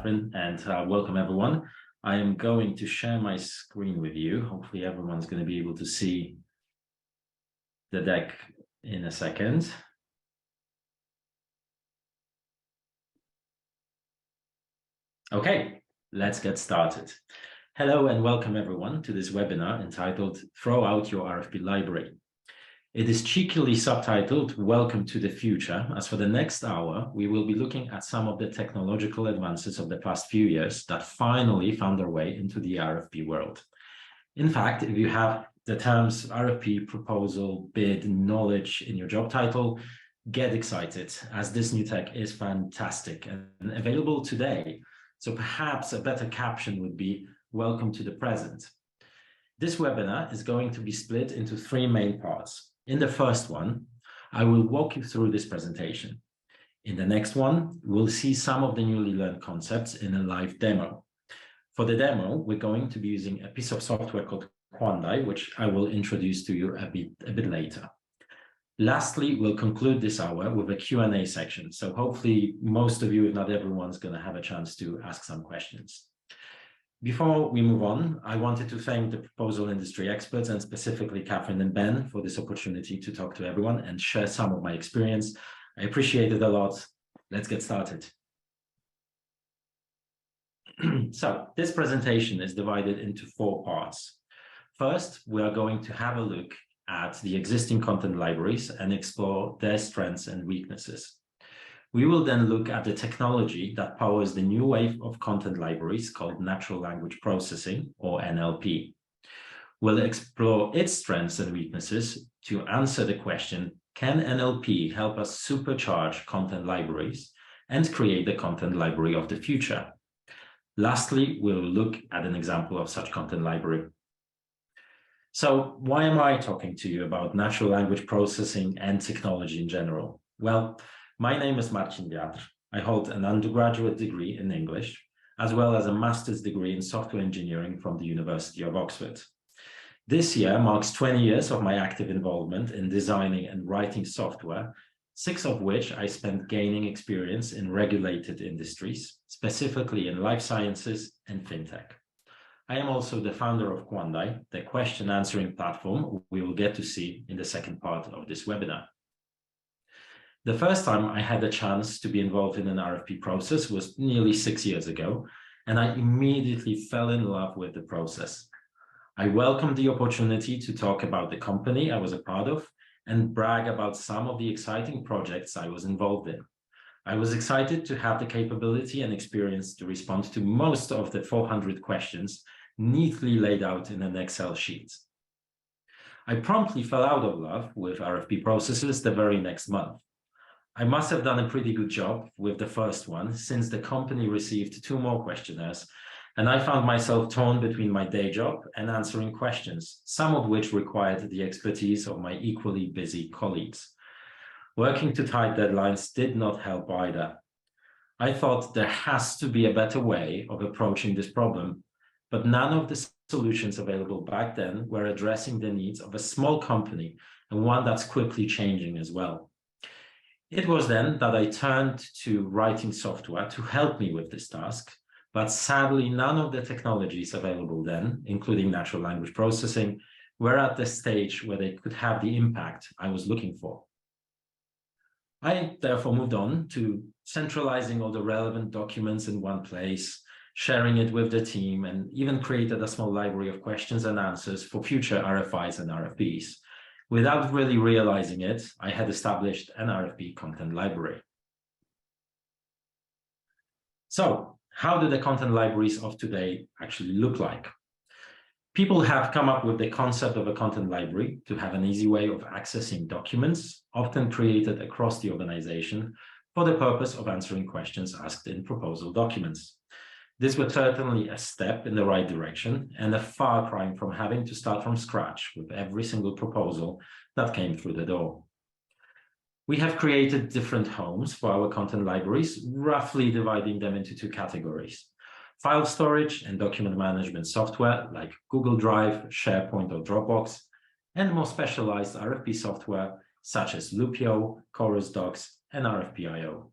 Catherine, and welcome everyone. I am going to share my screen with you. Hopefully everyone's going to be able to see the deck in a second. Okay, let's get started. Hello and welcome everyone to this webinar entitled Throw Out Your RFP Library. It is cheekily subtitled Welcome to the Future, as for the next hour, we will be looking at some of the technological advances of the past few years that finally found their way into the RFP world. In fact, if you have the terms RFP, proposal, bid, knowledge in your job title, get excited, as this new tech is fantastic and available today. So perhaps a better caption would be Welcome to the Present. This webinar is going to be split into three main parts. In the first one, I will walk you through this presentation. In the next one, we'll see some of the newly learned concepts in a live demo. For the demo, we're going to be using a piece of software called Qandai, which I will introduce to you a bit later. Lastly, we'll conclude this hour with a Q&A section. So hopefully most of you, if not everyone's going to have a chance to ask some questions. Before we move on, I wanted to thank the proposal industry experts and specifically Catherine and Ben for this opportunity to talk to everyone and share some of my experience. I appreciate it a lot. Let's get started. So this presentation is divided into four parts. First, we are going to have a look at the existing content libraries and explore their strengths and weaknesses. We will then look at the technology that powers the new wave of content libraries called natural language processing, or NLP. We'll explore its strengths and weaknesses to answer the question, can NLP help us supercharge content libraries and create the content library of the future? Lastly, we'll look at an example of such content library. So why am I talking to you about natural language processing and technology in general? Well, my name is Marcin Wiatr. I hold an undergraduate degree in English, as well as a master's degree in software engineering from the University of Oxford. This year marks 20 years of my active involvement in designing and writing software, 6 of which I spent gaining experience in regulated industries, specifically in life sciences and fintech. I am also the founder of Qandai, the question answering platform we will get to see in the second part of this webinar. The first time I had the chance to be involved in an RFP process was nearly 6 years ago, and I immediately fell in love with the process. I welcomed the opportunity to talk about the company I was a part of and brag about some of the exciting projects I was involved in. I was excited to have the capability and experience to respond to most of the 400 questions neatly laid out in an Excel sheet. I promptly fell out of love with RFP processes the very next month. I must have done a pretty good job with the first one, since the company received 2 more questionnaires, and I found myself torn between my day job and answering questions, some of which required the expertise of my equally busy colleagues. Working to tight deadlines did not help either. I thought there has to be a better way of approaching this problem, but none of the solutions available back then were addressing the needs of a small company and one that's quickly changing as well. It was then that I turned to writing software to help me with this task, but sadly none of the technologies available then, including natural language processing, were at the stage where they could have the impact I was looking for. I therefore moved on to centralizing all the relevant documents in one place, sharing it with the team, and even created a small library of questions and answers for future RFIs and RFPs. Without really realizing it, I had established an RFP content library. So, how do the content libraries of today actually look like? People have come up with the concept of a content library to have an easy way of accessing documents, often created across the organization, for the purpose of answering questions asked in proposal documents. This was certainly a step in the right direction and a far cry from having to start from scratch with every single proposal that came through the door. We have created different homes for our content libraries, roughly dividing them into 2 categories: file storage and document management software like Google Drive, SharePoint, or Dropbox, and more specialized RFP software such as Loopio, Chorus Docs, and RFP.io.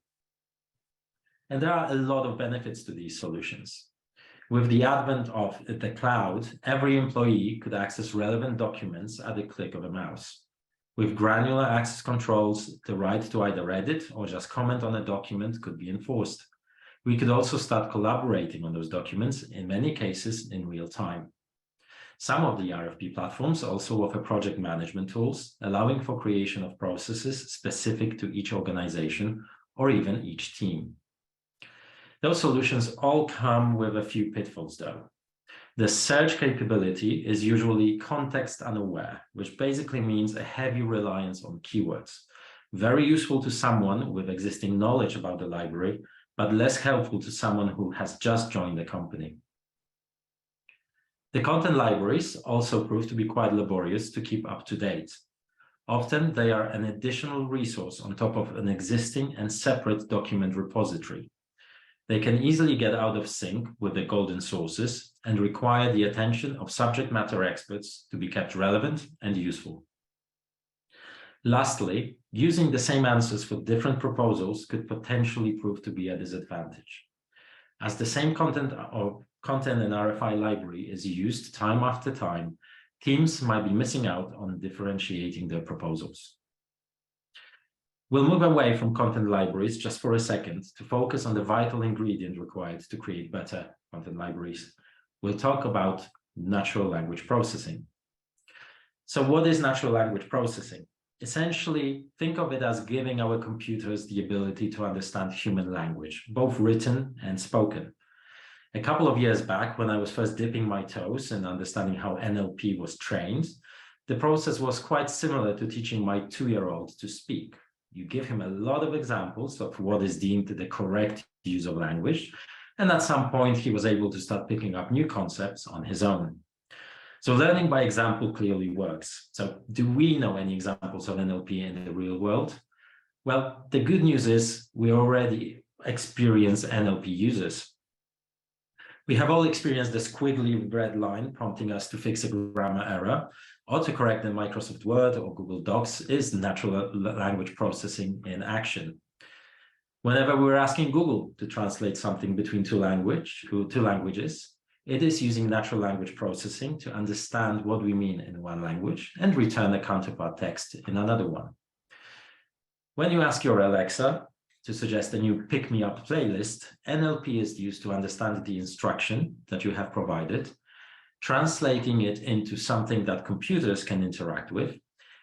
And there are a lot of benefits to these solutions. With the advent of the cloud, every employee could access relevant documents at the click of a mouse. With granular access controls, the right to either edit or just comment on a document could be enforced. We could also start collaborating on those documents, in many cases in real time. Some of the RFP platforms also offer project management tools, allowing for creation of processes specific to each organization or even each team. Those solutions all come with a few pitfalls though. The search capability is usually context unaware, which basically means a heavy reliance on keywords. Very useful to someone with existing knowledge about the library, but less helpful to someone who has just joined the company. The content libraries also prove to be quite laborious to keep up to date. Often they are an additional resource on top of an existing and separate document repository. They can easily get out of sync with the golden sources and require the attention of subject matter experts to be kept relevant and useful. Lastly, using the same answers for different proposals could potentially prove to be a disadvantage. As the same content and RFI library is used time after time, teams might be missing out on differentiating their proposals. We'll move away from content libraries just for a second to focus on the vital ingredient required to create better content libraries. We'll talk about natural language processing. So what is natural language processing? Essentially, think of it as giving our computers the ability to understand human language, both written and spoken. A couple of years back, when I was first dipping my toes in understanding how NLP was trained, the process was quite similar to teaching my 2-year-old to speak. You give him a lot of examples of what is deemed the correct use of language, and at some point he was able to start picking up new concepts on his own. So learning by example clearly works. So do we know any examples of NLP in the real world? Well, the good news is we already experience NLP users. We have all experienced the squiggly red line prompting us to fix a grammar error, or to correct in Microsoft Word or Google Docs is natural language processing in action. Whenever we're asking Google to translate something between two languages, it is using natural language processing to understand what we mean in one language and return a counterpart text in another one. When you ask your Alexa to suggest a new pick-me-up playlist, NLP is used to understand the instruction that you have provided, translating it into something that computers can interact with,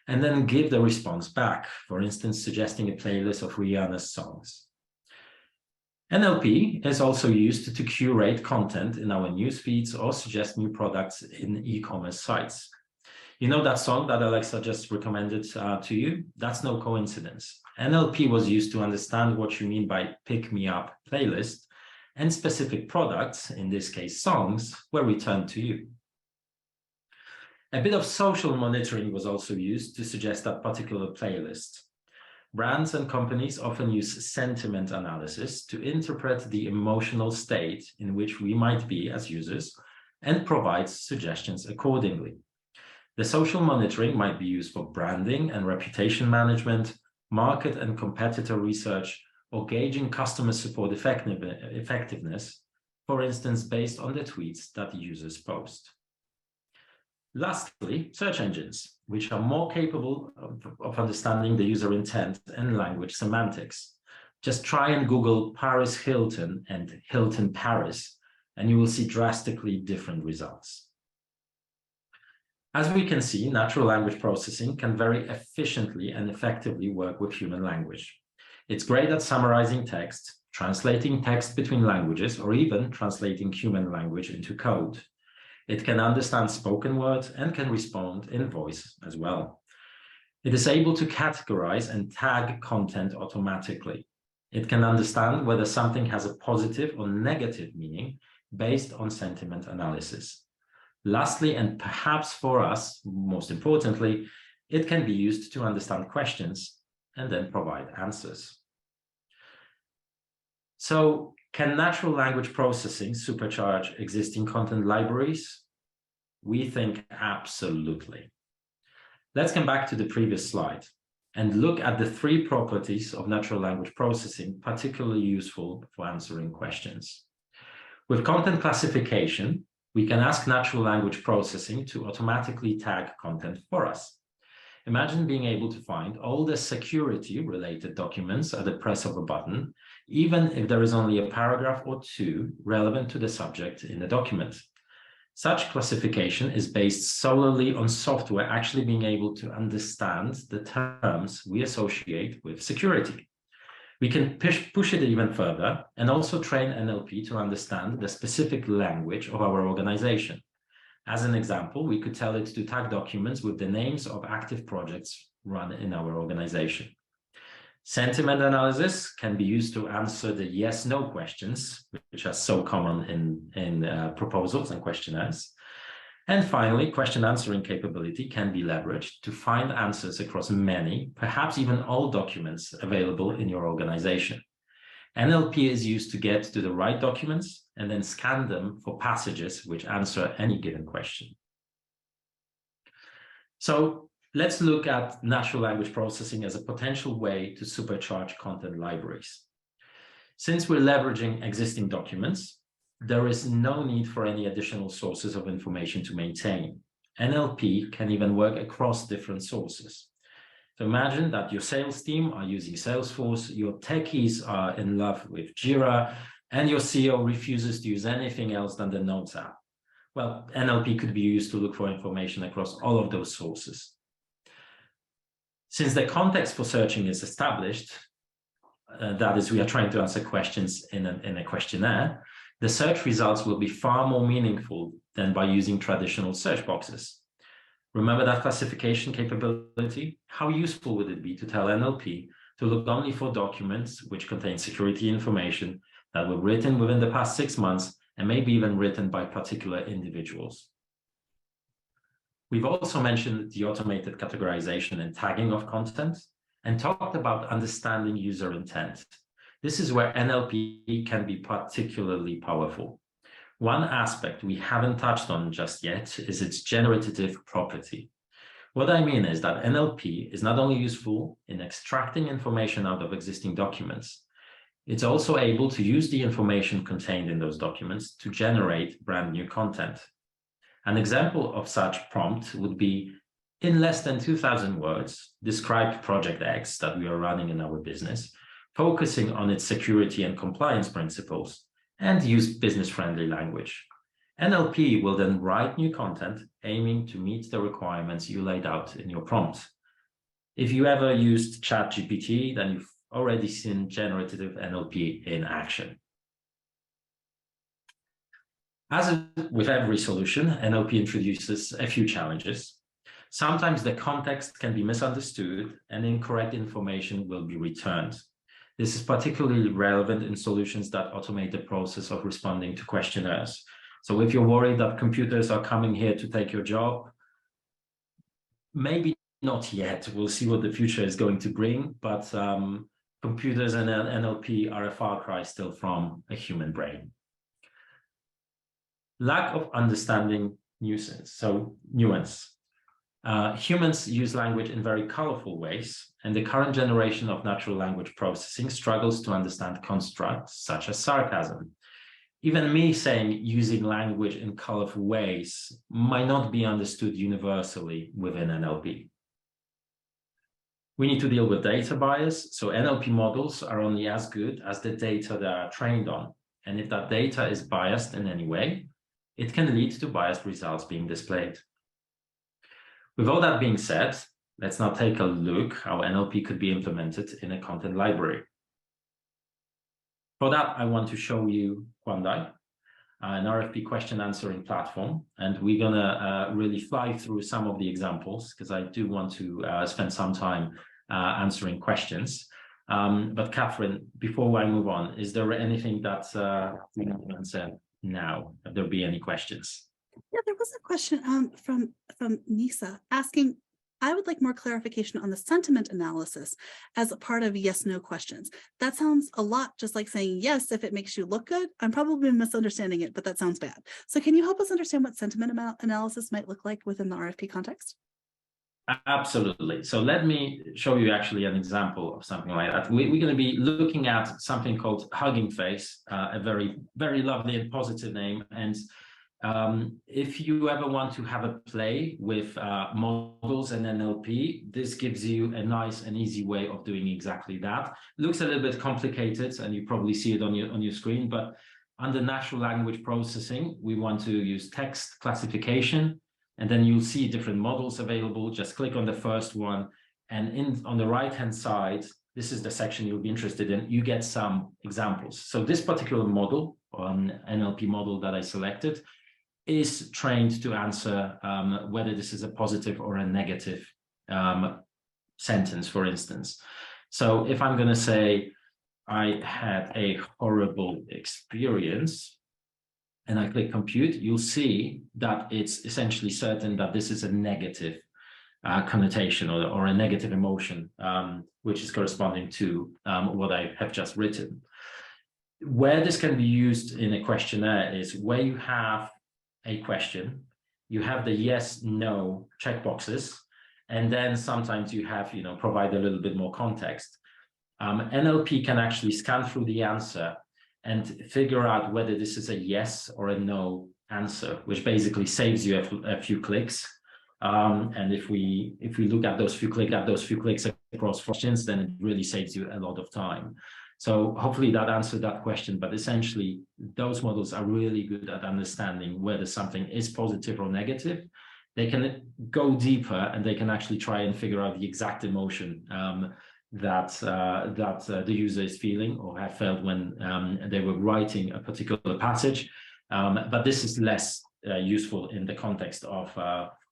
and then give the response back, for instance, suggesting a playlist of Rihanna's songs. NLP is also used to curate content in our news feeds or suggest new products in e-commerce sites. You know that song that Alexa just recommended to you? That's no coincidence. NLP was used to understand what you mean by pick-me-up playlist, and specific products, in this case songs, were returned to you. A bit of social monitoring was also used to suggest that particular playlist. Brands and companies often use sentiment analysis to interpret the emotional state in which we might be as users and provide suggestions accordingly. The social monitoring might be used for branding and reputation management, market and competitor research, or gauging customer support effectiveness, for instance, based on the tweets that users post. Lastly, search engines, which are more capable of understanding the user intent and language semantics. Just try and Google Paris Hilton and Hilton Paris, and you will see drastically different results. As we can see, natural language processing can very efficiently and effectively work with human language. It's great at summarizing text, translating text between languages, or even translating human language into code. It can understand spoken words and can respond in voice as well. It is able to categorize and tag content automatically. It can understand whether something has a positive or negative meaning based on sentiment analysis. Lastly, and perhaps for us, most importantly, it can be used to understand questions and then provide answers. So, can natural language processing supercharge existing content libraries? We think absolutely. Let's come back to the previous slide. and look at the 3 properties of natural language processing, particularly useful for answering questions. With content classification, we can ask natural language processing to automatically tag content for us. Imagine being able to find all the security-related documents at the press of a button, even if there is only a paragraph or 2 relevant to the subject in the document. Such classification is based solely on software actually being able to understand the terms we associate with security. We can push it even further and also train NLP to understand the specific language of our organization. As an example, we could tell it to tag documents with the names of active projects run in our organization. Sentiment analysis can be used to answer the yes/no questions, which are so common in proposals and questionnaires. And finally, question answering capability can be leveraged to find answers across many, perhaps even all documents available in your organization. NLP is used to get to the right documents and then scan them for passages which answer any given question. So let's look at natural language processing as a potential way to supercharge content libraries. Since we're leveraging existing documents, there is no need for any additional sources of information to maintain. NLP can even work across different sources. So imagine that your sales team are using Salesforce, your techies are in love with Jira, and your CEO refuses to use anything else than the Notes app. Well, NLP could be used to look for information across all of those sources. Since the context for searching is established, that is, we are trying to answer questions in a questionnaire, the search results will be far more meaningful than by using traditional search boxes. Remember that classification capability? How useful would it be to tell NLP to look only for documents which contain security information that were written within the past 6 months and maybe even written by particular individuals? We've also mentioned the automated categorization and tagging of content and talked about understanding user intent. This is where NLP can be particularly powerful. One aspect we haven't touched on just yet is its generative property. What I mean is that NLP is not only useful in extracting information out of existing documents, it's also able to use the information contained in those documents to generate brand new content. An example of such prompt would be, in less than 2,000 words, describe Project X that we are running in our business, focusing on its security and compliance principles, and use business-friendly language. NLP will then write new content aiming to meet the requirements you laid out in your prompt. If you ever used ChatGPT, then you've already seen generative NLP in action. As with every solution, NLP introduces a few challenges. Sometimes the context can be misunderstood and incorrect information will be returned. This is particularly relevant in solutions that automate the process of responding to questionnaires. So if you're worried that computers are coming here to take your job, maybe not yet. We'll see what the future is going to bring, but computers and NLP are a far cry still from a human brain. Lack of understanding nuance. Humans use language in very colorful ways, and the current generation of natural language processing struggles to understand constructs such as sarcasm. Even me saying using language in colorful ways might not be understood universally within NLP. We need to deal with data bias, so NLP models are only as good as the data they are trained on. And if that data is biased in any way, it can lead to biased results being displayed. With all that being said, let's now take a look how NLP could be implemented in a content library. For that, I want to show you Qandai, an RFP question answering platform, and we're gonna really fly through some of the examples because I do want to spend some time answering questions. But Catherine, before I move on, is there anything that we can answer now? If there be any questions? Yeah, there was a question from Nisa asking, I would like more clarification on the sentiment analysis as a part of yes/no questions. That sounds a lot just like saying yes if it makes you look good. I'm probably misunderstanding it, but that sounds bad. So can you help us understand what sentiment analysis might look like within the RFP context? Absolutely. So let me show you actually an example of something like that. We're going to be looking at something called Hugging Face, a very, very lovely and positive name. And if you ever want to have a play with models and NLP, this gives you a nice and easy way of doing exactly that. Looks a little bit complicated, and you probably see it on your screen, but under natural language processing, we want to use text classification. And then you'll see different models available. Just click on the first one. And on the right-hand side, this is the section you'll be interested in. You get some examples. So this particular model, NLP model that I selected, is trained to answer whether this is a positive or a negative sentence, for instance. So if I'm going to say, I had a horrible experience, and I click compute, you'll see that it's essentially certain that this is a negative connotation or a negative emotion, which is corresponding to what I have just written. Where this can be used in a questionnaire is where you have a question, you have the yes, no checkboxes, and then sometimes you have, provide a little bit more context. NLP can actually scan through the answer and figure out whether this is a yes or a no answer, which basically saves you a few clicks. And if we look at those few clicks across questions, then it really saves you a lot of time. So hopefully that answered that question. But essentially, those models are really good at understanding whether something is positive or negative. They can go deeper, and they can actually try and figure out the exact emotion that the user is feeling or have felt when they were writing a particular passage. But this is less useful in the context of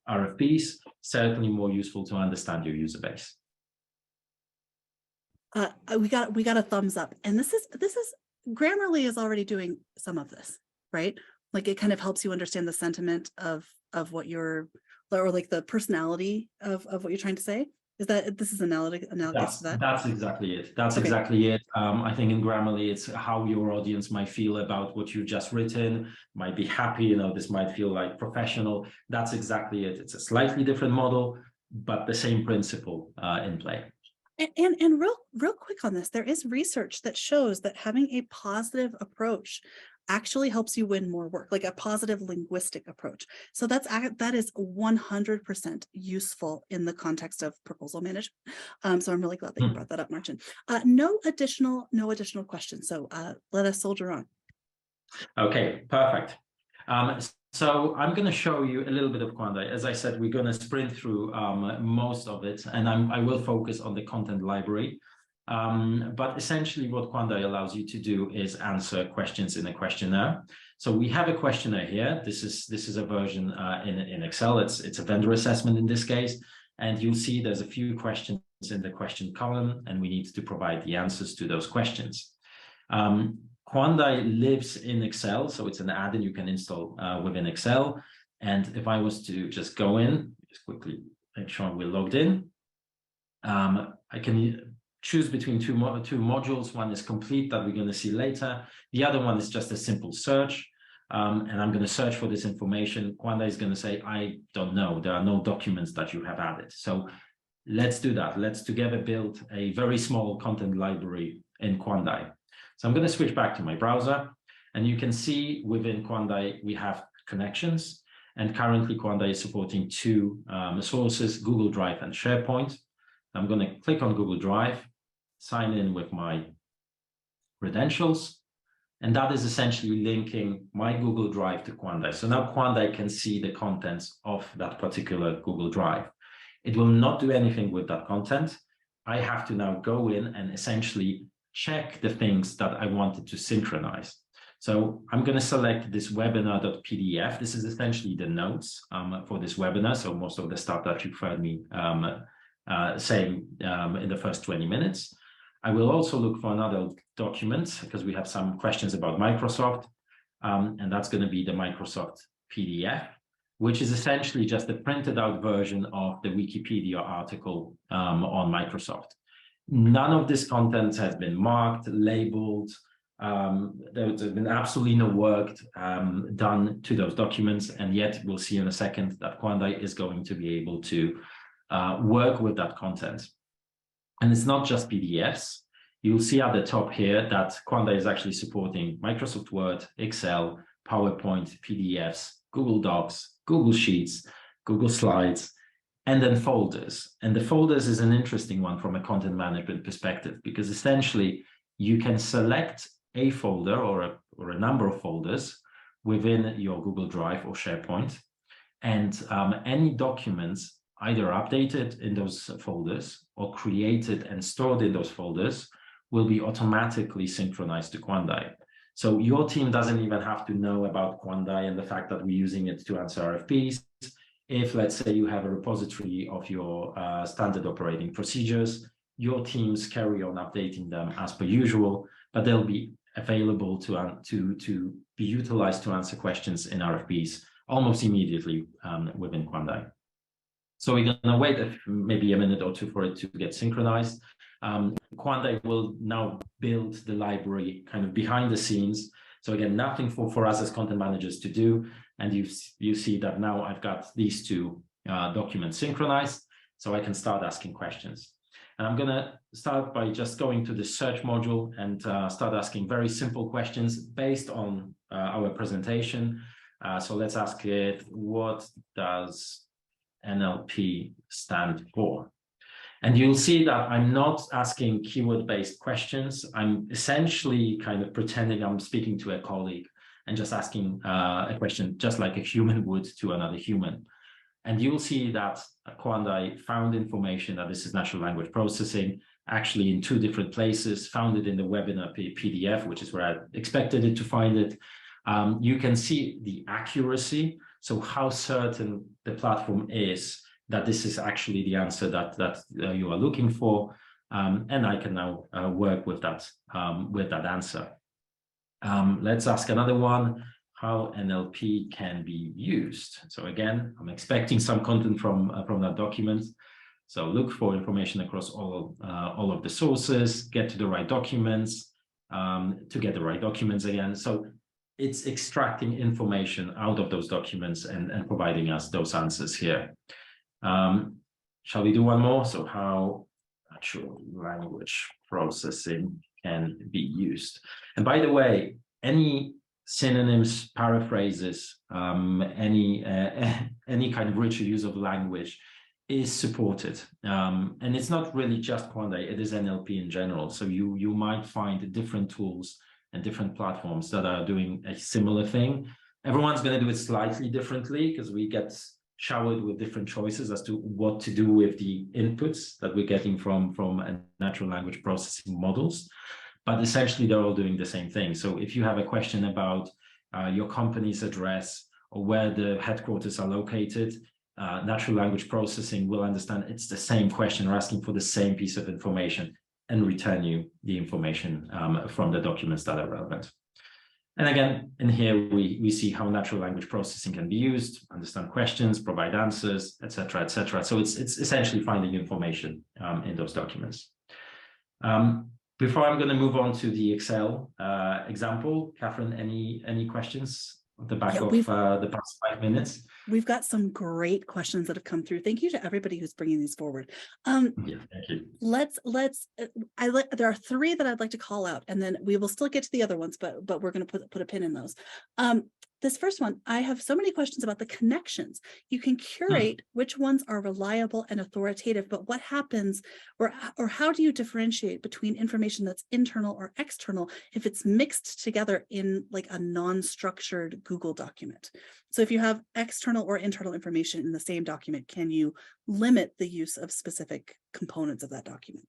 RFPs, certainly more useful to understand your user base. We got a thumbs up, and this is Grammarly is already doing some of this, right? Like it kind of helps you understand the sentiment of what you're, or like the personality of what you're trying to say. Is that this is analogous to that? That's exactly it. That's okay. Exactly it. I think in Grammarly, it's how your audience might feel about what you've just written. Might be happy, this might feel like professional. That's exactly it. It's a slightly different model, but the same principle in play. And real quick on this, there is research that shows that having a positive approach actually helps you win more work, like a positive linguistic approach. So that is 100% useful in the context of proposal management. So I'm really glad that you brought that up, Marcin. No additional questions. So let us soldier on. Okay, perfect. So I'm going to show you a little bit of Qandai. As I said, we're going to sprint through most of it, and I will focus on the content library. But essentially what Qandai allows you to do is answer questions in a questionnaire. So we have a questionnaire here. This is a version in Excel. It's a vendor assessment in this case. And you'll see there's a few questions in the question column, and we need to provide the answers to those questions. Qandai lives in Excel, so it's an add-in you can install within Excel. And if I was to just go in, just quickly make sure we're logged in, I can choose between two modules. One is complete that we're going to see later. The other one is just a simple search. And I'm going to search for this information. Qandai is going to say, I don't know. There are no documents that you have added. So let's do that. Let's together build a very small content library in Qandai. So I'm going to switch back to my browser, and you can see within Qandai, we have connections, and currently Qandai is supporting two sources, Google Drive and SharePoint. I'm going to click on Google Drive, sign in with my credentials, and that is essentially linking my Google Drive to Qandai. So now Qandai can see the contents of that particular Google Drive. It will not do anything with that content. I have to now go in and essentially check the things that I wanted to synchronize. So I'm going to select this webinar.pdf. This is essentially the notes for this webinar. So most of the stuff that you've heard me saying in the first 20 minutes. I will also look for another document because we have some questions about Microsoft. And that's going to be the Microsoft PDF, which is essentially just a printed out version of the Wikipedia article on Microsoft. None of this content has been marked, labeled. There's been absolutely no work done to those documents, and yet we'll see in a second that Qandai is going to be able to work with that content. And it's not just PDFs. You'll see at the top here that Qandai is actually supporting Microsoft Word, Excel, PowerPoint, PDFs, Google Docs, Google Sheets, Google Slides, and then folders. And the folders is an interesting one from a content management perspective, because essentially you can select a folder or a number of folders within your Google Drive or SharePoint, and any documents either updated in those folders or created and stored in those folders will be automatically synchronized to Qandai. So your team doesn't even have to know about Qandai and the fact that we're using it to answer RFPs. If, let's say, you have a repository of your standard operating procedures, your teams carry on updating them as per usual, but they'll be available to be utilized to answer questions in RFPs almost immediately within Qandai. So we're going to wait maybe a minute or two for it to get synchronized. Qandai will now build the library kind of behind the scenes. So again, nothing for us as content managers to do. And you see that now I've got these two documents synchronized, so I can start asking questions. And I'm going to start by just going to the search module and start asking very simple questions based on our presentation. So let's ask it, what does NLP stand for? And you'll see that I'm not asking keyword-based questions. I'm essentially kind of pretending I'm speaking to a colleague and just asking a question just like a human would to another human. And you'll see that Qandai found information that this is natural language processing actually in two different places, found it in the webinar PDF, which is where I expected it to find it. You can see the accuracy, so how certain the platform is that this is actually the answer that you are looking for, and I can now work with that answer. Let's ask another one, how NLP can be used. So again, I'm expecting some content from that document. So look for information across all of the sources, get to the right documents, to get the right documents again. So it's extracting information out of those documents and providing us those answers here. Shall we do one more? So how natural language processing can be used. And by the way, any synonyms, paraphrases, any kind of richer use of language is supported. And it's not really just Qandai, it is NLP in general. So you might find different tools and different platforms that are doing a similar thing. Everyone's going to do it slightly differently because we get showered with different choices as to what to do with the inputs that we're getting from natural language processing models. But essentially, they're all doing the same thing. So if you have a question about your company's address or where the headquarters are located, natural language processing will understand it's the same question, or asking for the same piece of information, and return you the information from the documents that are relevant. And again, in here, we see how natural language processing can be used, understand questions, provide answers, etc., etc. So it's essentially finding information in those documents. Before I'm going to move on to the Excel example, Catherine, any questions at the back of the past 5 minutes? We've got some great questions that have come through. Thank you to everybody who's bringing these forward. Yeah, thank you. There are 3 that I'd like to call out, and then we will still get to the other ones, but we're going to put a pin in those. This first one, I have so many questions about the connections. You can curate which ones are reliable and authoritative, but what happens, or how do you differentiate between information that's internal or external if it's mixed together in like a non-structured Google document? So if you have external or internal information in the same document, can you limit the use of specific components of that document?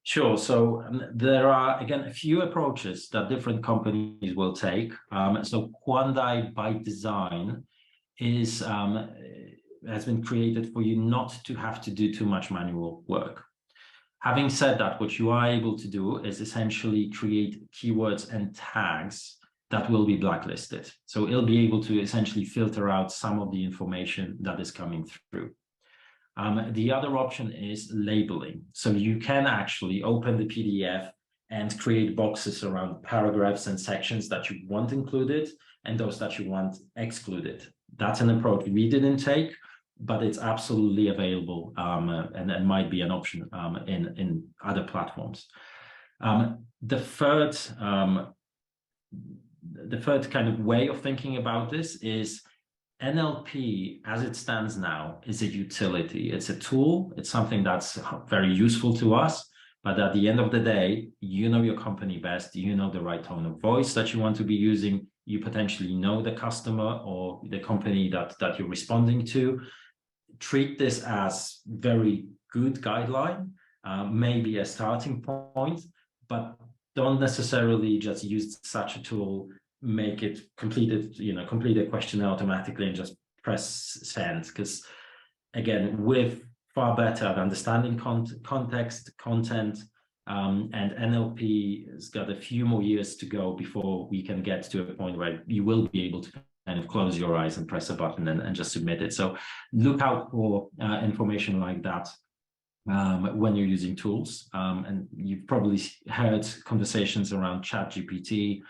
Sure. So there are, again, a few approaches that different companies will take. So Qandai, by design, has been created for you not to have to do too much manual work. Having said that, what you are able to do is essentially create keywords and tags that will be blacklisted. So it'll be able to essentially filter out some of the information that is coming through. The other option is labeling. So you can actually open the PDF and create boxes around paragraphs and sections that you want included and those that you want excluded. That's an approach we didn't take. but it's absolutely available and might be an option in other platforms. The third kind of way of thinking about this is NLP, as it stands now, is a utility. It's a tool. It's something that's very useful to us. But at the end of the day, you know your company best. You know the right tone of voice that you want to be using. You potentially know the customer or the company that you're responding to. Treat this as very good guideline, maybe a starting point, but don't necessarily just use such a tool, make it complete a questionnaire automatically and just press send. Because again, with far better at understanding context, content, and NLP has got a few more years to go before we can get to a point where you will be able to kind of close your eyes and press a button and just submit it. So look out for information like that when you're using tools. And you've probably heard conversations around ChatGPT,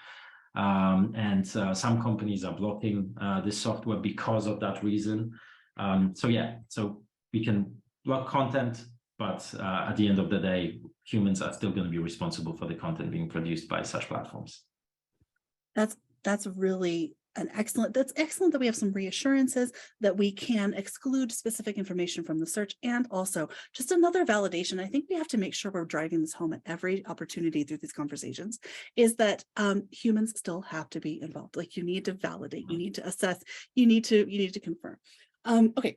and some companies are blocking this software because of that reason. So we can block content, but at the end of the day, humans are still going to be responsible for the content being produced by such platforms. That's really that's excellent that we have some reassurances that we can exclude specific information from the search, and also just another validation. I think we have to make sure we're driving this home at every opportunity through these conversations, is that humans still have to be involved. Like, you need to validate, you need to assess, you need to confirm. Okay.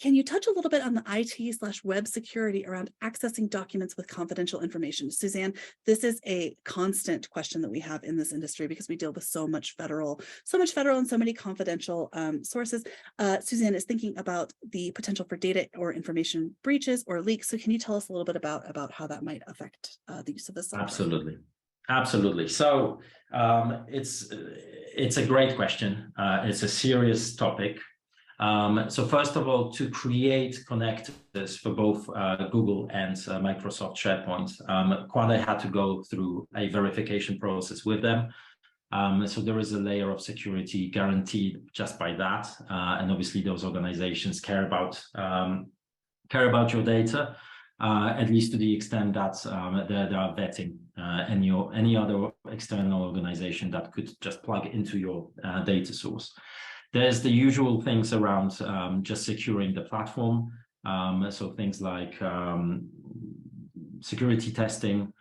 Can you touch a little bit on the IT/web security around accessing documents with confidential information? Suzanne, this is a constant question that we have in this industry because we deal with so much federal and so many confidential sources. Suzanne is thinking about the potential for data or information breaches or leaks. So can you tell us a little bit about how that might affect the use of this software? Absolutely. So it's a great question. It's a serious topic. So first of all, to create connectors for both Google and Microsoft SharePoint, Qandai had to go through a verification process with them. So there is a layer of security guaranteed just by that. And obviously those organizations care about your data, at least to the extent that they are vetting any other external organization that could just plug into your data source. There's the usual things around just securing the platform. So things like security testing,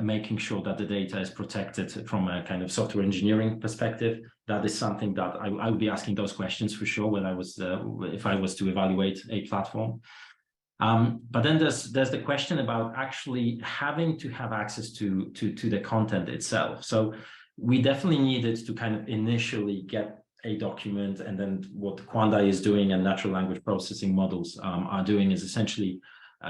making sure that the data is protected from a kind of software engineering perspective. That is something that I would be asking those questions for sure when if I was to evaluate a platform. But then there's the question about actually having to have access to the content itself. So we definitely needed to kind of initially get a document, and then what Qandai is doing and natural language processing models are doing is essentially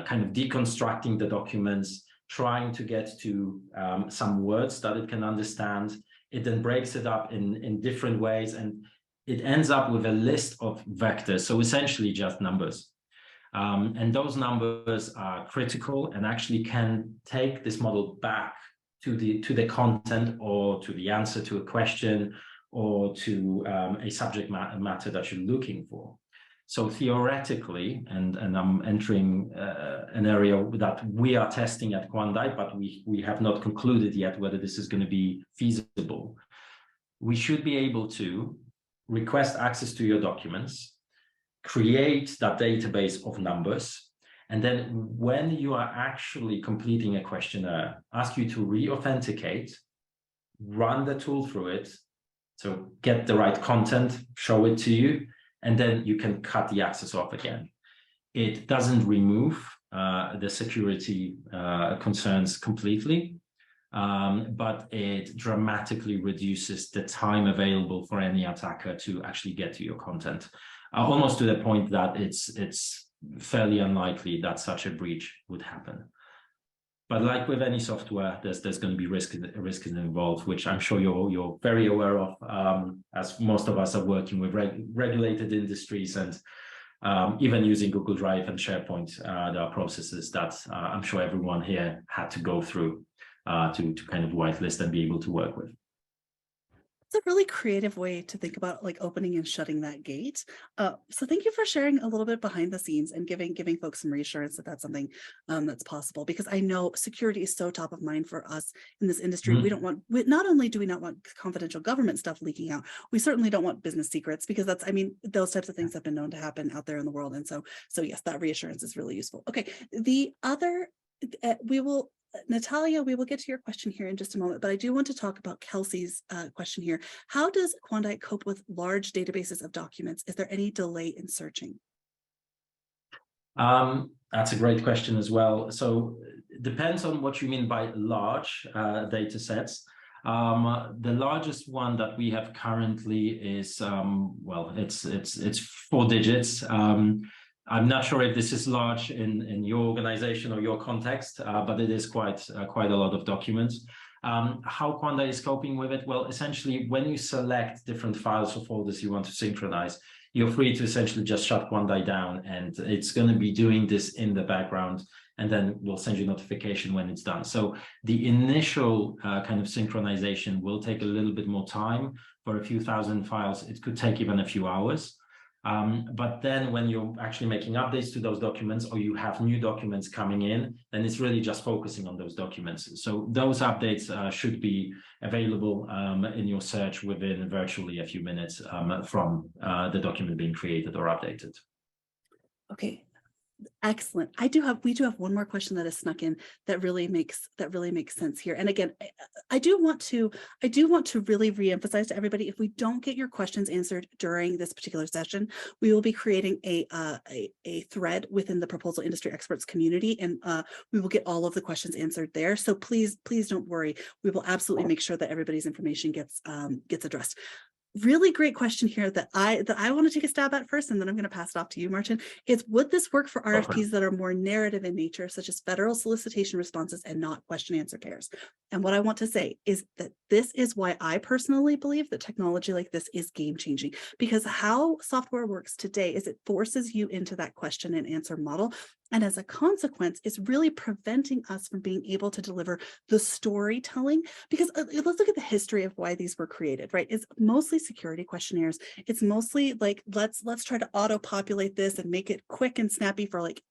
kind of deconstructing the documents, trying to get to some words that it can understand. It then breaks it up in different ways, and it ends up with a list of vectors, so essentially just numbers. And those numbers are critical and actually can take this model back to the content or to the answer to a question or to a subject matter that you're looking for. So theoretically, and I'm entering an area that we are testing at Qandai, but we have not concluded yet whether this is going to be feasible. We should be able to request access to your documents, create that database of numbers, and then when you are actually completing a questionnaire, ask you to re-authenticate, run the tool through it, so get the right content, show it to you, and then you can cut the access off again. It doesn't remove the security concerns completely, but it dramatically reduces the time available for any attacker to actually get to your content, almost to the point that it's fairly unlikely that such a breach would happen. But like with any software, there's going to be risk involved, which I'm sure you're very aware of, as most of us are working with regulated industries, and even using Google Drive and SharePoint. There are processes that I'm sure everyone here had to go through to kind of whitelist and be able to work with. It's a really creative way to think about like opening and shutting that gate. So thank you for sharing a little bit behind the scenes and giving folks some reassurance that that's something that's possible, because I know security is so top of mind for us in this industry. We don't want, not only do we not want confidential government stuff leaking out, we certainly don't want business secrets, because that's, I mean, those types of things have been known to happen out there in the world. And so yes, that reassurance is really useful. Okay, the other, Natalia, we will get to your question here in just a moment, but I do want to talk about Kelsey's question here. How does Qandai cope with large databases of documents? Is there any delay in searching? That's a great question as well. So it depends on what you mean by large data sets. The largest one that we have currently is, well, it's 4 digits. I'm not sure if this is large in your organization or your context, but it is quite a lot of documents. How Qandai is coping with it? Well, essentially, when you select different files or folders you want to synchronize, you're free to essentially just shut Qandai down, and it's going to be doing this in the background, and then we'll send you notification when it's done. So the initial kind of synchronization will take a little bit more time. For a few thousand files, it could take even a few hours. But then when you're actually making updates to those documents, or you have new documents coming in, then it's really just focusing on those documents. So those updates should be available in your search within virtually a few minutes from the document being created or updated. Okay. Excellent. We do have one more question that has snuck in that really makes sense here. And again, I do want to really reemphasize to everybody, if we don't get your questions answered during this particular session, we will be creating a thread within the proposal industry experts community, and we will get all of the questions answered there. So please don't worry. We will absolutely make sure that everybody's information gets addressed. Really great question here that I want to take a stab at first, and then I'm going to pass it off to you, Marcin. Is, would this work for RFPs that are more narrative in nature, such as federal solicitation responses and not question answer pairs? And what I want to say is that this is why I personally believe that technology like this is game changing, because how software works today is it forces you into that question and answer model. And as a consequence, it's really preventing us from being able to deliver the storytelling, because let's look at the history of why these were created, right? It's mostly security questionnaires. It's mostly like, let's try to auto-populate this and make it quick and snappy for like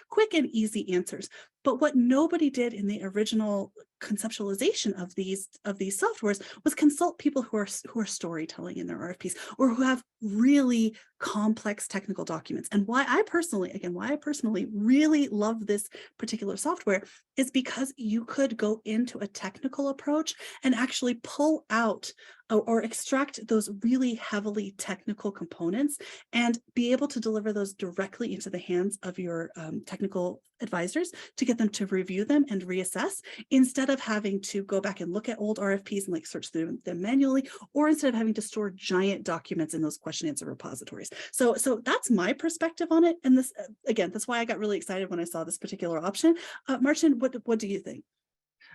quick and easy answers. But what nobody did in the original conceptualization of these softwares was consult people who are storytelling in their RFPs, or who have really complex technical documents. And why I personally really love this particular software is because you could go into a technical approach and actually pull out or extract those really heavily technical components and be able to deliver those directly into the hands of your technical advisors to get them to review them and reassess, instead of having to go back and look at old RFPs and like search through them manually, or instead of having to store giant documents in those question answer repositories. So that's my perspective on it. And this, again, that's why I got really excited when I saw this particular option. Marcin, what do you think?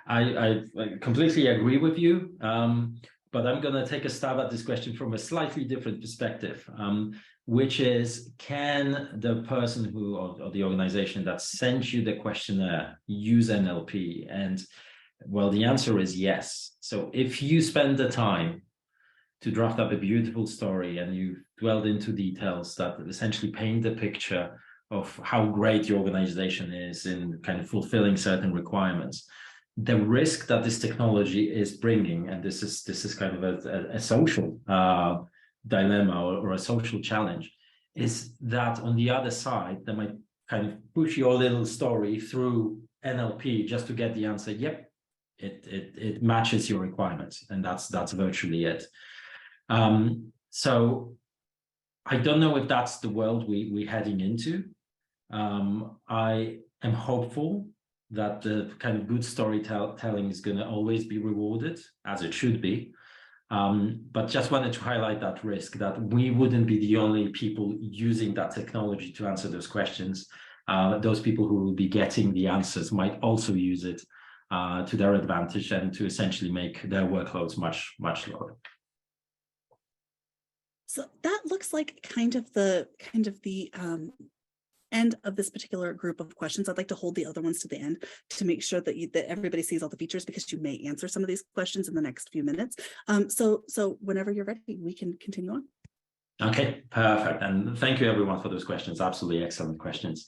I completely agree with you. But I'm going to take a stab at this question from a slightly different perspective, which is, can the person who, or the organization that sent you the questionnaire use NLP? And well, the answer is yes. So if you spend the time to draft up a beautiful story and you dwelled into details that essentially paint the picture of how great your organization is in kind of fulfilling certain requirements, the risk that this technology is bringing, and this is kind of a social dilemma or a social challenge, is that on the other side, they might kind of push your little story through NLP just to get the answer, yep, it matches your requirements, and that's virtually it. So I don't know if that's the world we're heading into. I am hopeful that the kind of good storytelling is going to always be rewarded, as it should be. But just wanted to highlight that risk, that we wouldn't be the only people using that technology to answer those questions. Those people who will be getting the answers might also use it to their advantage and to essentially make their workloads much lower. So that looks like kind of the end of this particular group of questions, I'd like to hold the other ones to the end to make sure that that everybody sees all the features, because you may answer some of these questions in the next few minutes. So whenever you're ready, we can continue on. Okay, perfect. And thank you everyone for those questions. Absolutely excellent questions.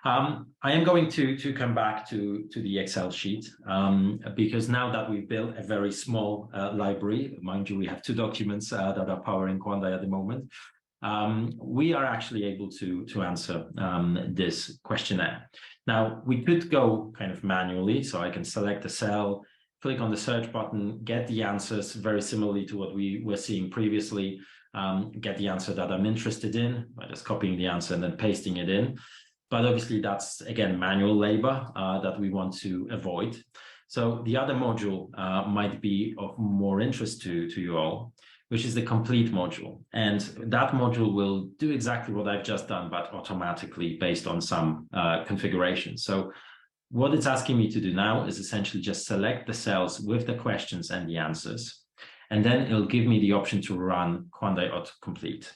I am going to come back to the Excel sheet because now that we've built a very small library, mind you, we have 2 documents that are powering Qandai at the moment. We are actually able to answer this questionnaire. Now, we could go kind of manually, so I can select a cell, click on the search button, get the answers very similarly to what we were seeing previously, get the answer that I'm interested in by just copying the answer and then pasting it in. But obviously that's, again, manual labor that we want to avoid. So the other module might be of more interest to you all, which is the complete module. And that module will do exactly what I've just done, but automatically based on some configuration. So what it's asking me to do now is essentially just select the cells with the questions and the answers. And then it'll give me the option to run Qandai autocomplete.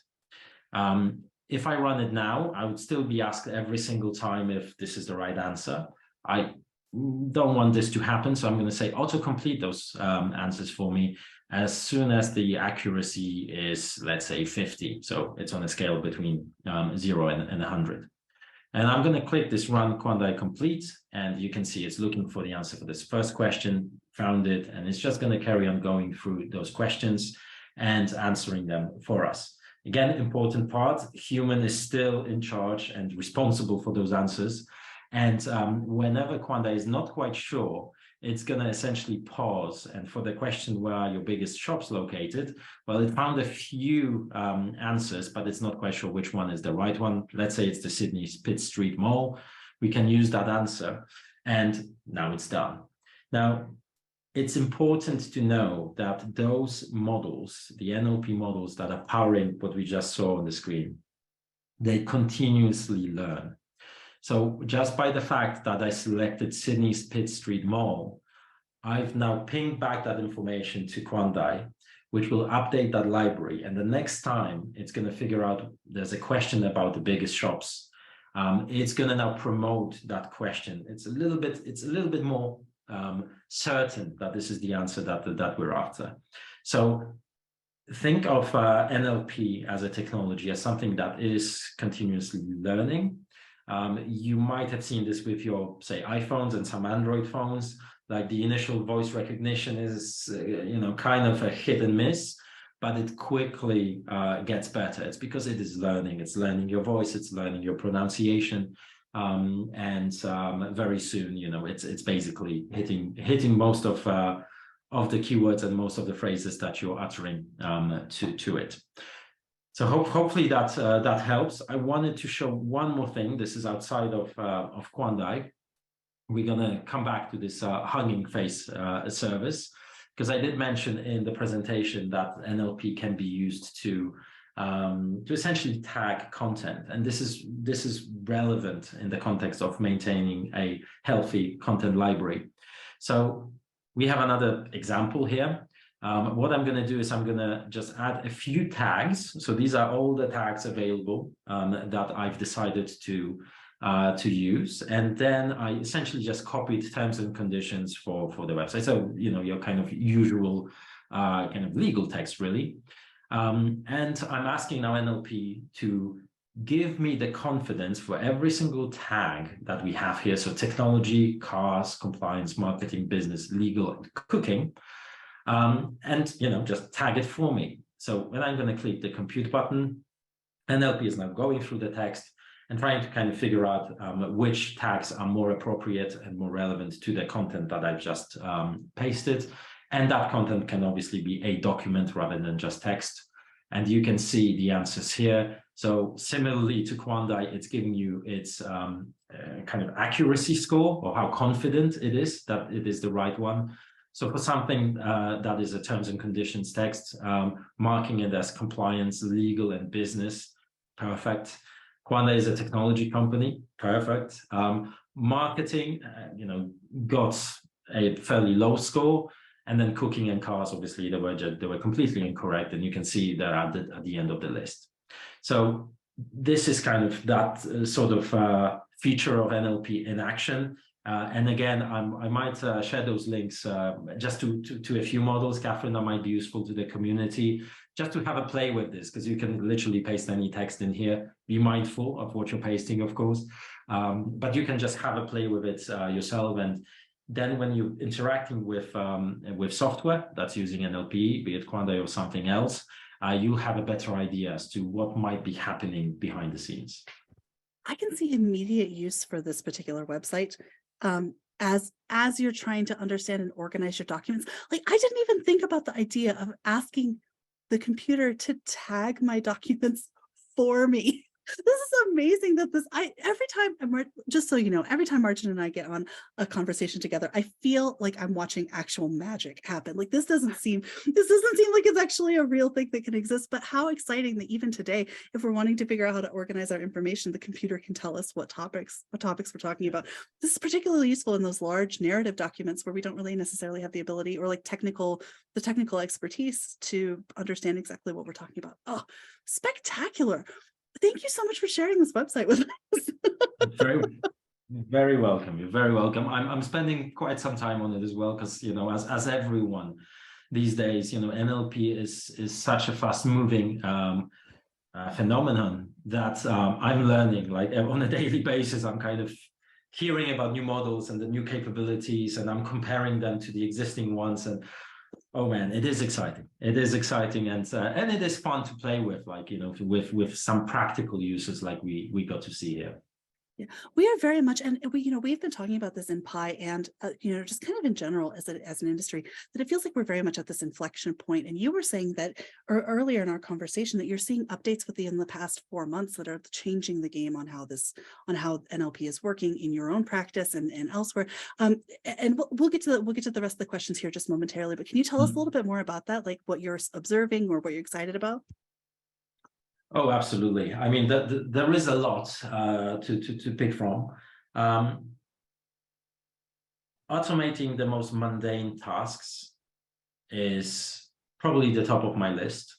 If I run it now, I would still be asked every single time if this is the right answer. I don't want this to happen, so I'm going to say autocomplete those answers for me as soon as the accuracy is, let's say, 50. So it's on a scale between 0 and 100. And I'm going to click this Run Qandai Complete, and you can see it's looking for the answer for this first question, found it, and it's just going to carry on going through those questions and answering them for us. Again, important part, human is still in charge and responsible for those answers. And whenever Qandai is not quite sure, it's going to essentially pause. And for the question, where are your biggest shops located? Well, it found a few answers, but it's not quite sure which one is the right one. Let's say it's the Sydney Pitt Street Mall. We can use that answer. And now it's done. Now, it's important to know that those models, the NLP models that are powering what we just saw on the screen, they continuously learn. So just by the fact that I selected Sydney's Pitt Street Mall, I've now pinged back that information to Qandai, which will update that library. And the next time it's going to figure out there's a question about the biggest shops, it's going to now promote that question. It's a little bit more certain that this is the answer that we're after. So think of NLP as a technology, as something that is continuously learning. You might have seen this with your, say, iPhones and some Android phones. Like the initial voice recognition is, kind of a hit and miss, but it quickly gets better. It's because it is learning. It's learning your voice. It's learning your pronunciation. And very soon, it's basically hitting most of the keywords and most of the phrases that you're uttering to it. So hopefully that helps. I wanted to show one more thing. This is outside of Qandai. We're going to come back to this Hugging Face service, because I did mention in the presentation that NLP can be used to essentially tag content. And this is relevant in the context of maintaining a healthy content library. So we have another example here. What I'm going to do is I'm going to just add a few tags. So these are all the tags available that I've decided to use. And then I essentially just copied terms and conditions for the website. So, your kind of usual kind of legal text, really. And I'm asking now NLP to give me the confidence for every single tag that we have here. So technology, cars, compliance, marketing, business, legal, and cooking. And just tag it for me. So when I'm going to click the compute button, NLP is now going through the text and trying to kind of figure out which tags are more appropriate and more relevant to the content that I've just pasted. And that content can obviously be a document rather than just text. And you can see the answers here. So similarly to Qandai, it's giving you its kind of accuracy score, or how confident it is that it is the right one. So for something that is a terms and conditions text, marking it as compliance, legal, and business, perfect. Qandai is a technology company, perfect. Marketing, got a fairly low score. And then cooking and cars, obviously, they were completely incorrect. And you can see they're at the end of the list. So this is kind of that sort of feature of NLP in action. And again, I might share those links just to a few models, Catherine, that might be useful to the community, just to have a play with this, because you can literally paste any text in here. Be mindful of what you're pasting, of course, but you can just have a play with it yourself. And then when you're interacting with software that's using NLP, be it Qandai or something else, you have a better idea as to what might be happening behind the scenes. I can see immediate use for this particular website as you're trying to understand and organize your documents. Like, I didn't even think about the idea of asking the computer to tag my documents for me. This is amazing that every time, just so you know, every time Marcin and I get on a conversation together, I feel like I'm watching actual magic happen. Like, this doesn't seem like it's actually a real thing that can exist, but how exciting that even today, if we're wanting to figure out how to organize our information, the computer can tell us what topics we're talking about. This is particularly useful in those large narrative documents where we don't really necessarily have the ability or like the technical expertise to understand exactly what we're talking about. Oh, spectacular. Thank you so much for sharing this website with us. Very welcome. You're very welcome. I'm spending quite some time on it as well, because, you know, as everyone these days, you know, NLP is such a fast moving phenomenon that I'm learning, like on a daily basis. I'm kind of hearing about new models and the new capabilities, and I'm comparing them to the existing ones. And oh man, it is exciting. It is exciting, and it is fun to play with, like, you know, with some practical uses like we got to see here. Yeah, we are very much, and we've been talking about this in Pi and, just kind of in general as an industry, that it feels like we're very much at this inflection point. And you were saying that earlier in our conversation that you're seeing updates within the past 4 months that are changing the game on how NLP is working in your own practice and elsewhere. And we'll get to the rest of the questions here just momentarily. But can you tell us a little bit more about that, like what you're observing or what you're excited about? Oh, absolutely. I mean, there is a lot to pick from. Automating the most mundane tasks is probably the top of my list.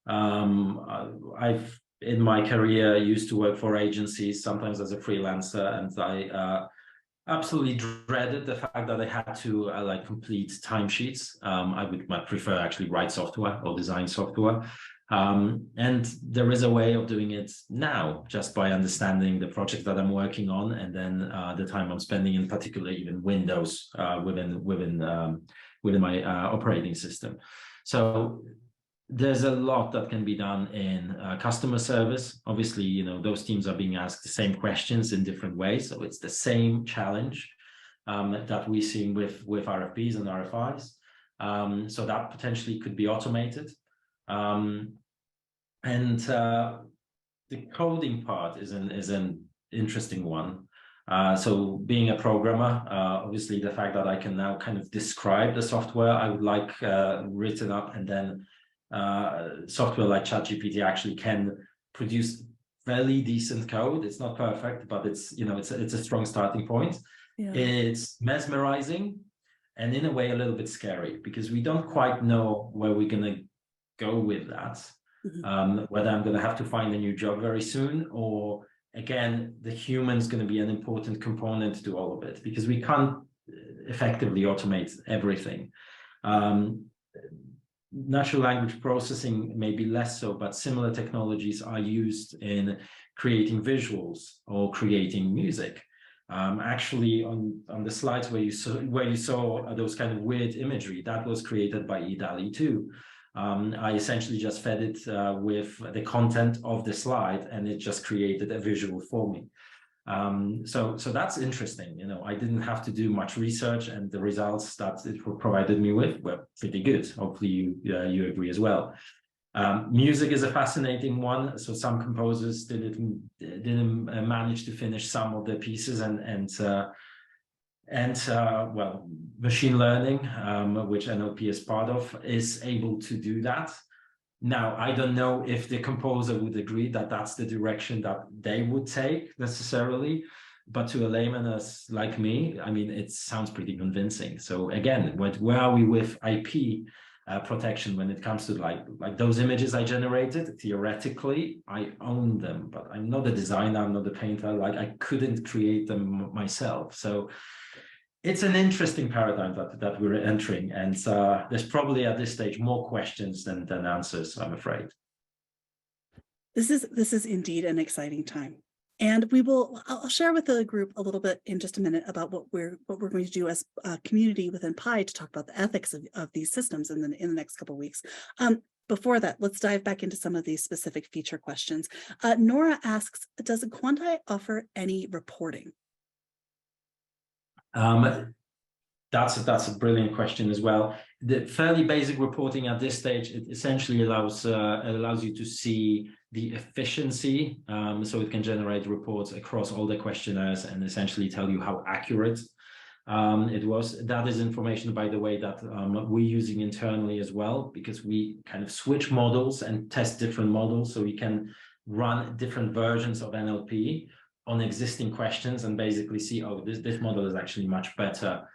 I've, in my career, used to work for agencies, sometimes as a freelancer, and I absolutely dreaded the fact that I had to complete timesheets. I would much prefer actually write software or design software. And there is a way of doing it now, just by understanding the project that I'm working on, and then the time I'm spending, in particular, even Windows within my operating system. So there's a lot that can be done in customer service. Obviously, you know, those teams are being asked the same questions in different ways, so it's the same challenge that we're seeing with RFPs and RFIs. So that potentially could be automated. And the coding part is an interesting one. So being a programmer, obviously the fact that I can now kind of describe the software I would like written up, and then software like ChatGPT actually can produce fairly decent code. It's not perfect, but it's a strong starting point. Yeah. It's mesmerizing, and in a way a little bit scary, because we don't quite know where we're going to go with that. Whether I'm going to have to find a new job very soon, or again, the human's going to be an important component to all of it, because we can't effectively automate everything. Natural language processing maybe less so, but similar technologies are used in creating visuals or creating music. Actually, on the slides where you saw those kind of weird imagery, that was created by eDALI 2. I essentially just fed it with the content of the slide, and it just created a visual for me. So that's interesting. You know, I didn't have to do much research, and the results that it provided me with were pretty good. Hopefully you agree as well. Music is a fascinating one. So some composers didn't manage to finish some of the pieces, and machine learning, which NLP is part of, is able to do that. Now, I don't know if the composer would agree that that's the direction that they would take necessarily, but to a layman like me, I mean, it sounds pretty convincing. So again, where are we with IP? protection when it comes to like those images I generated. Theoretically, I own them, but I'm not a designer, I'm not a painter. Like I couldn't create them myself. So it's an interesting paradigm that we're entering, and there's probably at this stage more questions than answers, I'm afraid. This is indeed an exciting time. And I'll share with the group a little bit in just a minute about what we're going to do as a community within Pi to talk about the ethics of these systems in the next couple of weeks. Before that, let's dive back into some of these specific feature questions. Nora asks, does Qandai offer any reporting? That's a brilliant question as well. The fairly basic reporting at this stage, it essentially allows you to see the efficiency, so it can generate reports across all the questionnaires and essentially tell you how accurate it was. That is information, by the way, that we're using internally as well, because we kind of switch models and test different models, so we can run different versions of NLP on existing questions and basically see, oh, this model is actually much better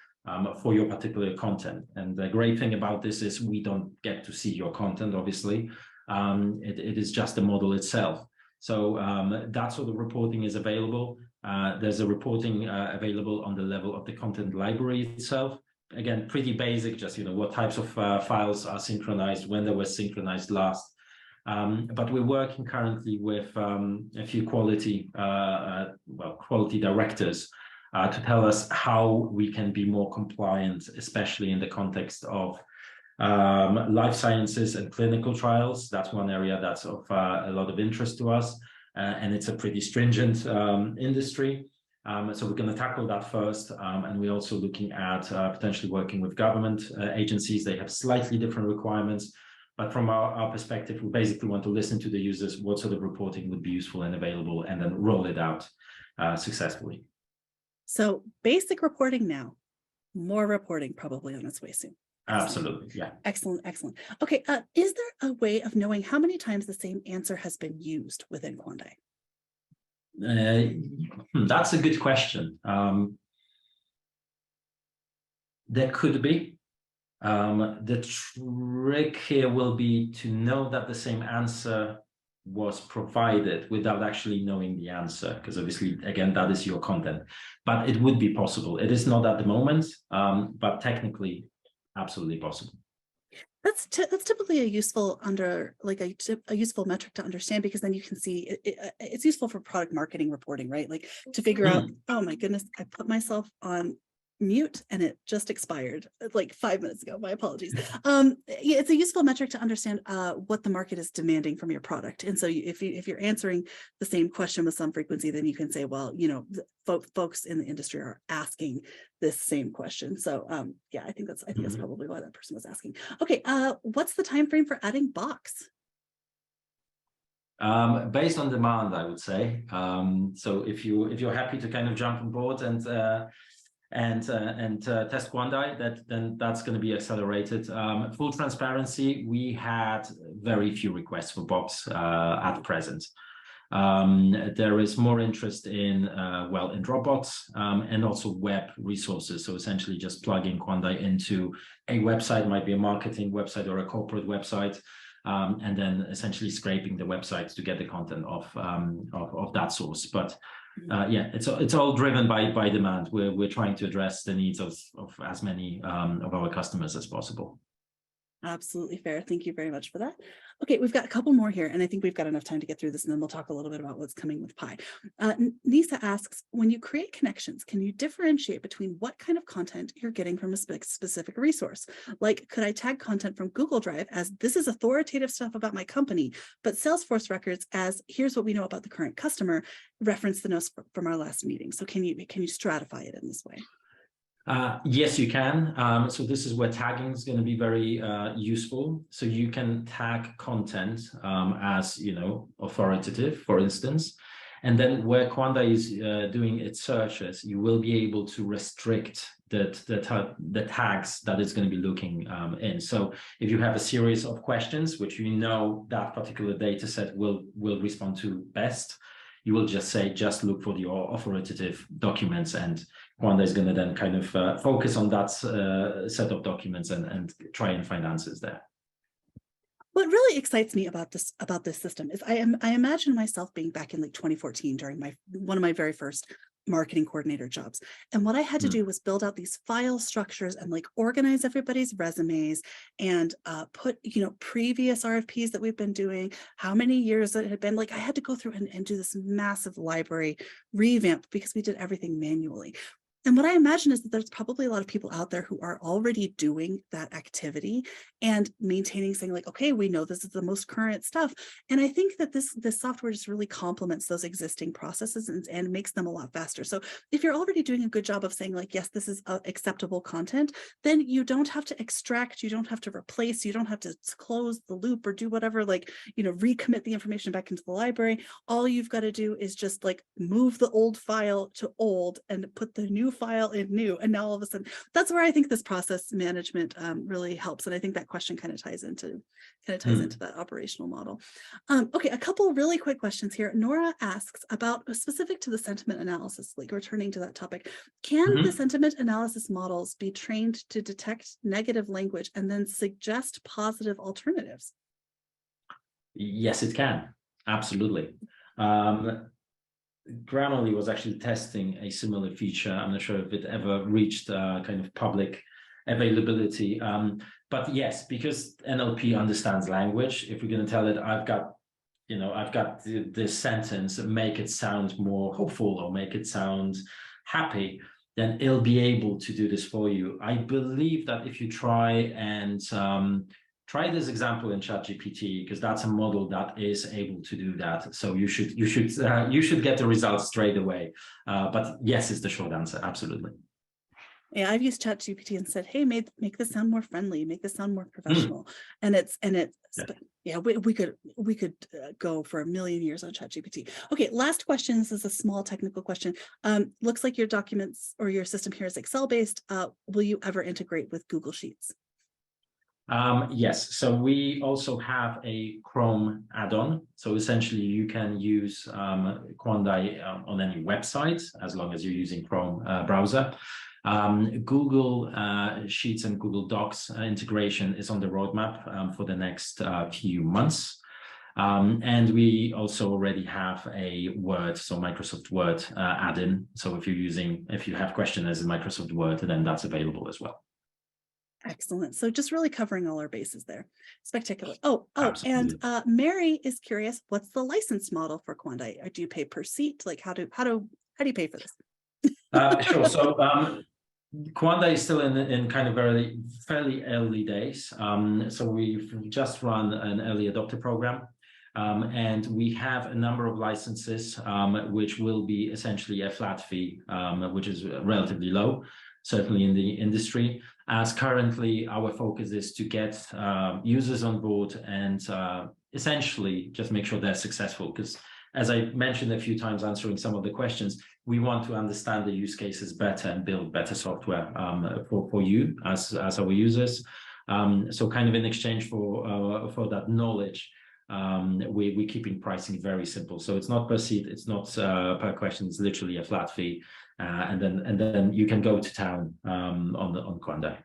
for your particular content. And the great thing about this is we don't get to see your content, obviously. It is just the model itself. So that sort of reporting is available. There's a reporting available on the level of the content library itself. Again, pretty basic, just what types of files are synchronized, when they were synchronized last. But we're working currently with a few quality directors to tell us how we can be more compliant, especially in the context of life sciences and clinical trials. That's one area that's of a lot of interest to us, and it's a pretty stringent industry. So we're going to tackle that first, and we're also looking at potentially working with government agencies. They have slightly different requirements, but from our perspective, we basically want to listen to the users, what sort of reporting would be useful and available, and then roll it out successfully. So basic reporting now, more reporting probably on its way soon. Absolutely, yeah. Excellent, excellent. Okay, is there a way of knowing how many times the same answer has been used within Qandai? That's a good question. There could be. The trick here will be to know that the same answer was provided without actually knowing the answer, because obviously, again, that is your content. But it would be possible. It is not at the moment, but technically, absolutely possible. That's typically a useful a useful metric to understand, because then you can see it's useful for product marketing reporting, right? Like to figure out, oh my goodness, I put myself on mute and it just expired like 5 minutes ago. My apologies. Yeah, it's a useful metric to understand what the market is demanding from your product. And so if you're answering the same question with some frequency, then you can say, well, folks in the industry are asking this same question. So yeah, I think that's probably why that person was asking. Okay, what's the time frame for adding box? Based on demand, I would say. So if you're happy to kind of jump on board and test Qandai, then that's going to be accelerated. Full transparency, we had very few requests for box at present. There is more interest in Dropbox and also web resources. So essentially just plugging Qandai into a website, might be a marketing website or a corporate website, and then essentially scraping the websites to get the content of that source. But yeah, it's all driven by demand. We're trying to address the needs of as many of our customers as possible. Absolutely fair. Thank you very much for that. Okay, we've got a couple more here, and I think we've got enough time to get through this, and then we'll talk a little bit about what's coming with Pi. Nisa asks, when you create connections, can you differentiate between what kind of content you're getting from a specific resource? Like, could I tag content from Google Drive as this is authoritative stuff about my company, but Salesforce records as here's what we know about the current customer, reference the notes from our last meeting? So can you stratify it in this way? Yes, you can. So this is where tagging is going to be very useful. So you can tag content as, authoritative, for instance. And then where Qandai is doing its searches, you will be able to restrict the tags that it's going to be looking in. So if you have a series of questions, which that particular data set will respond to best, you will just say, just look for the authoritative documents and Qandai is going to then kind of focus on that set of documents and try and find answers there. What really excites me about this system is I imagine myself being back in like 2014 during one of my very first marketing coordinator jobs. And what I had to do was build out these file structures and like organize everybody's resumes and put, previous RFPs that we've been doing, how many years it had been. Like I had to go through and do this massive library revamp because we did everything manually. And what I imagine is that there's probably a lot of people out there who are already doing that activity and maintaining, saying like, okay, we know this is the most current stuff. And I think that this software just really complements those existing processes and makes them a lot faster. So if you're already doing a good job of saying like, yes, this is acceptable content, then you don't have to extract, you don't have to replace, you don't have to close the loop or do whatever, like, recommit the information back into the library. All you've got to do is just like move the old file to old and put the new file in new, and now all of a sudden that's where I think this process management really helps. And I think that question kind of ties into that operational model. Okay, a couple really quick questions here. Nora asks about specific to the sentiment analysis, like returning to that topic. Can the sentiment analysis models be trained to detect negative language and then suggest positive alternatives? Yes, it can. Absolutely. Grammarly was actually testing a similar feature. I'm not sure if it ever reached kind of public availability. But yes, because NLP understands language, if we're going to tell it, I've got this sentence, make it sound more hopeful or make it sound happy, then it'll be able to do this for you. I believe that if you try and try this example in ChatGPT, because that's a model that is able to do that. So you should get the results straight away. But yes, is the short answer. Absolutely. Yeah, I've used ChatGPT and said, "Hey, make this sound more friendly, make this sound more professional." And we could go for a million years on ChatGPT. Okay, last question. This is a small technical question. Looks like your documents or your system here is Excel based. Will you ever integrate with Google Sheets? Yes, so we also have a Chrome add-on. So essentially you can use Qandai on any website as long as you're using Chrome browser. Google Sheets and Google Docs integration is on the roadmap for the next few months. And we also already have a Word, so Microsoft Word add-in. So if you have questions in Microsoft Word, then that's available as well. Excellent. So just really covering all our bases there. Spectacular. Oh, Absolutely. and Mary is curious, what's the license model for Qandai? Do you pay per seat? Like how do you pay for this? Sure. So Qandai is still in kind of fairly early days. So we've just run an early adopter program. And we have a number of licenses, which will be essentially a flat fee, which is relatively low, certainly in the industry. As currently our focus is to get users on board and essentially just make sure they're successful. Because as I mentioned a few times answering some of the questions, we want to understand the use cases better and build better software for you as our users. So kind of in exchange for that knowledge, we're keeping pricing very simple. So it's not per seat, it's not per question, it's literally a flat fee. And then you can go to town on Qandai.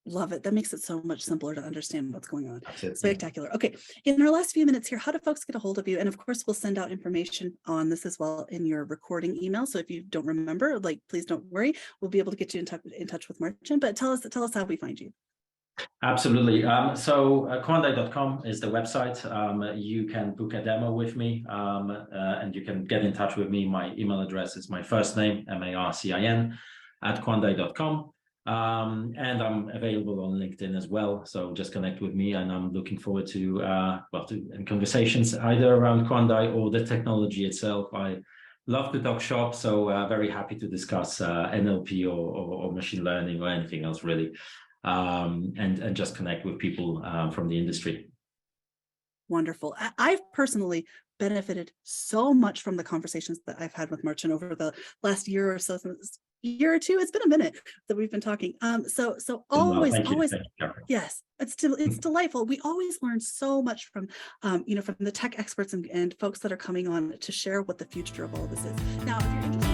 Love it. That makes it so much simpler to understand what's going on. Spectacular. Okay. In our last few minutes here, how do folks get a hold of you? And of course, we'll send out information on this as well in your recording email. So if you don't remember, please don't worry. We'll be able to get you in touch with Marcin, but tell us how we find you. Absolutely. So Qandai.com is the website. You can book a demo with me and you can get in touch with me. My email address is my first name, Marcin, @Qandai.com. And I'm available on LinkedIn as well. So just connect with me, and I'm looking forward to conversations either around Qandai or the technology itself. I love to talk shop, so very happy to discuss NLP or machine learning or anything else really, and just connect with people from the industry. Wonderful. I've personally benefited so much from the conversations that I've had with Marcin over the last year or so. Year or two, it's been a minute that we've been talking. So always, yes, it's delightful. We always learn so much from from the tech experts and folks that are coming on to share what the future of all this is. Now, if you're interested